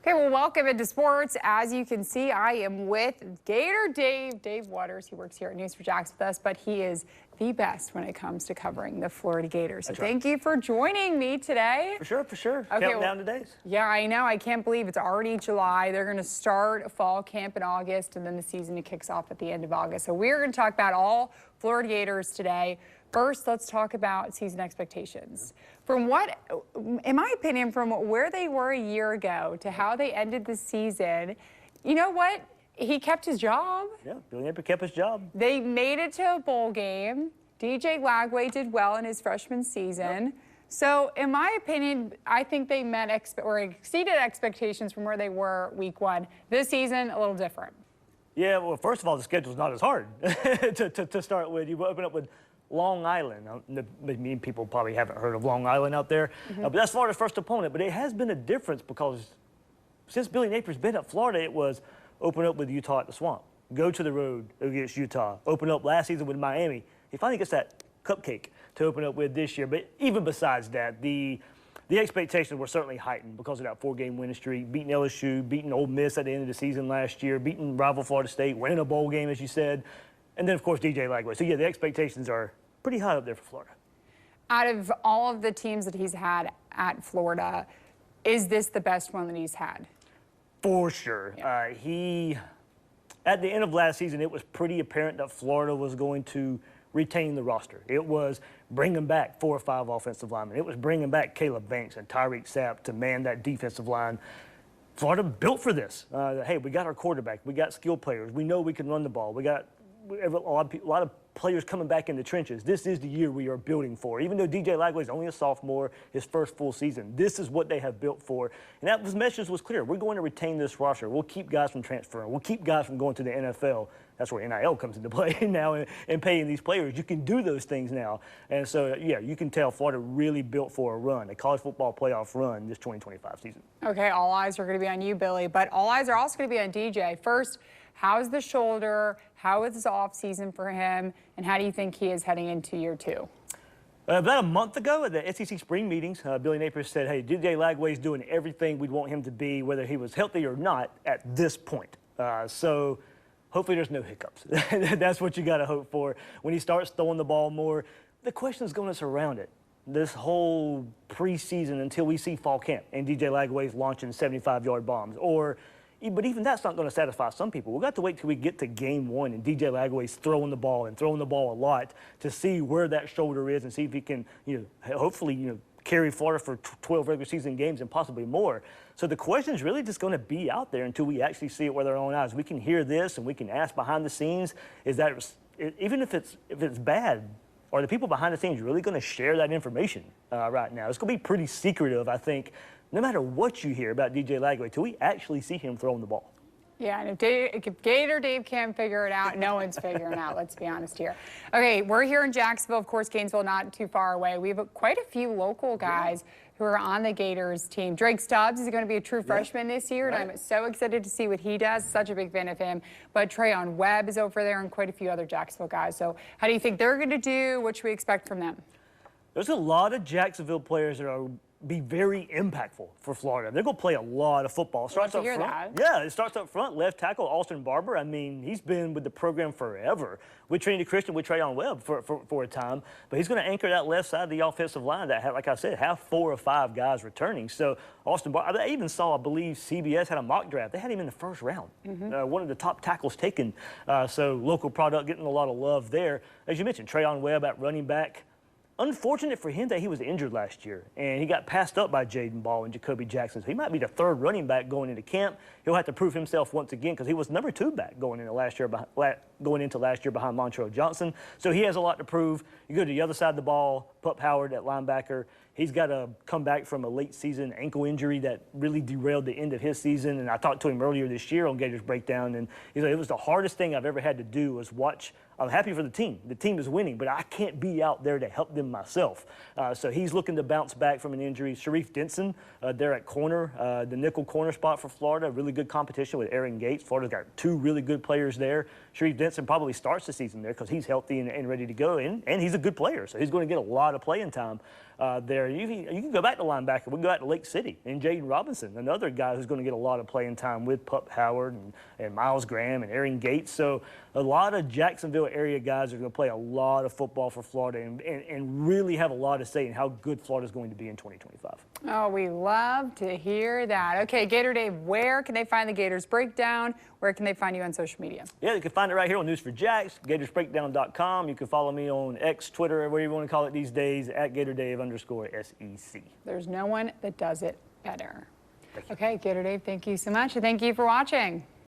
Okay, well, welcome into sports. As you can see, I am with Gator Dave, Dave Waters. He works here at News4Jax with us, but he is the best when it comes to covering the Florida Gators. So thank you for joining me today. For sure, for sure. Okay, Counting down the days. Yeah, I know. I can't believe it's already July. They're going to start fall camp in August, and then the season kicks off at the end of August. So we're going to talk about all Florida Gators today. First, let's talk about season expectations. From what, in my opinion, from where they were a year ago to how they ended the season, you know what? He kept his job. Yeah, Billy Napier kept his job. They made it to a bowl game. DJ Lagway did well in his freshman season. Yep. So, in my opinion, I think they met or exceeded expectations from where they were week one. This season, a little different. Yeah, well, first of all, the schedule's not as hard to start with. You open up with Long Island. Many people probably haven't heard of Long Island out there, but that's Florida's first opponent. But it has been a difference because since Billy Napier's been at Florida, it was open up with Utah at the Swamp, go to the road against Utah, open up last season with Miami. He finally gets that cupcake to open up with this year. But even besides that, the expectations were certainly heightened because of that 4-game winning streak, beating LSU, beating Ole Miss at the end of the season last year, beating rival Florida State, winning a bowl game, as you said, and then, of course, DJ Lagway. So, yeah, the expectations are pretty high up there for Florida. Out of all of the teams that he's had at Florida, is this the best one that he's had? For sure. Yeah. At the end of last season, it was pretty apparent that Florida was going to retain the roster. It was bringing back 4 or 5 offensive linemen. It was bringing back Caleb Banks and Tyreek Sapp to man that defensive line. Florida built for this. Hey, we got our quarterback. We got skilled players. We know we can run the ball. We got a lot of players coming back in the trenches. This is the year we are building for. Even though DJ Lagway is only a sophomore, his first full season, this is what they have built for. And that message was clear. We're going to retain this roster. We'll keep guys from transferring. We'll keep guys from going to the NFL. That's where NIL comes into play now and paying these players. You can do those things now. And so, yeah, you can tell Florida really built for a run, a college football playoff run this 2025 season. Okay, all eyes are going to be on you, Billy, but all eyes are also going to be on DJ. First, how's the shoulder? How is this off season for him? And how do you think he is heading into year 2? About a month ago at the SEC spring meetings, Billy Napier said, hey, DJ Lagway's doing everything we'd want him to be, whether he was healthy or not, at this point. So hopefully there's no hiccups. That's what you got to hope for. When he starts throwing the ball more, the question is going to surround it. This whole preseason until we see fall camp and DJ Lagway's launching 75-yard bombs. But even that's not going to satisfy some people. We've got to wait till we get to game 1 and DJ Lagway's throwing the ball a lot to see where that shoulder is and see if he can, hopefully, carry Florida for 12 regular season games and possibly more. So the question is really just going to be out there until we actually see it with our own eyes. We can hear this and we can ask behind the scenes, is that even if it's bad, are the people behind the scenes really going to share that information right now? It's going to be pretty secretive, I think, no matter what you hear about DJ Lagway, till we actually see him throwing the ball. Yeah, and if Gator Dave can't figure it out, no one's figuring it out, let's be honest here. Okay, we're here in Jacksonville, of course, Gainesville not too far away. We have quite a few local guys who are on the Gators team. Drake Stubbs is going to be a true freshman this year, and I'm so excited to see what he does. Such a big fan of him. But Trayon Webb is over there and quite a few other Jacksonville guys. So how do you think they're going to do? What should we expect from them? There's a lot of Jacksonville players that are be very impactful for Florida. They're going to play a lot of football. Starts up front. Yeah, it starts up front. Left tackle, Austin Barber. I mean, he's been with the program forever. With Trinity Christian, with Trayon Webb for a time. But he's going to anchor that left side of the offensive line that, like I said, have 4 or 5 guys returning. So Austin Barber, I even saw, I believe, CBS had a mock draft. They had him in the first round. One of the top tackles taken. So local product getting a lot of love there. As you mentioned, Trayon Webb at running back. Unfortunate for him that he was injured last year, and he got passed up by Jaden Ball and Jacoby Jackson. So he might be the 3rd running back going into camp. He'll have to prove himself once again because he was number 2 back going into last year behind Montrell Johnson. So he has a lot to prove. You go to the other side of the ball, Pup Howard at linebacker. He's got to come back from a late season ankle injury that really derailed the end of his season. And I talked to him earlier this year on Gators Breakdown, and he said it was the hardest thing I've ever had to do was watch I'm happy for the team. The team is winning, but I can't be out there to help them myself. So he's looking to bounce back from an injury. Sharif Denson, they're at corner, the nickel corner spot for Florida. Really good competition with Aaron Gates. Florida's got 2 really good players there. Sharif Denson probably starts the season there because he's healthy and ready to go, and he's a good player, so he's going to get a lot of playing time there. You can go back to linebacker. We can go back to Lake City and Jaden Robinson, another guy who's going to get a lot of playing time with Pup Howard and Miles Graham and Aaron Gates. So a lot of Jacksonville area guys are going to play a lot of football for Florida and really have a lot to say in how good Florida's going to be in 2025. Oh, we love to hear that. Okay, Gator Dave, where can they find the Gators Breakdown? Where can they find you on social media? Yeah, you can find it right here on News4Jax, GatorsBreakdown.com. You can follow me on X, Twitter, whatever you want to call it these days, at GatorDave_SEC. There's no one that does it better. Okay, Gator Dave, thank you so much, and thank you for watching.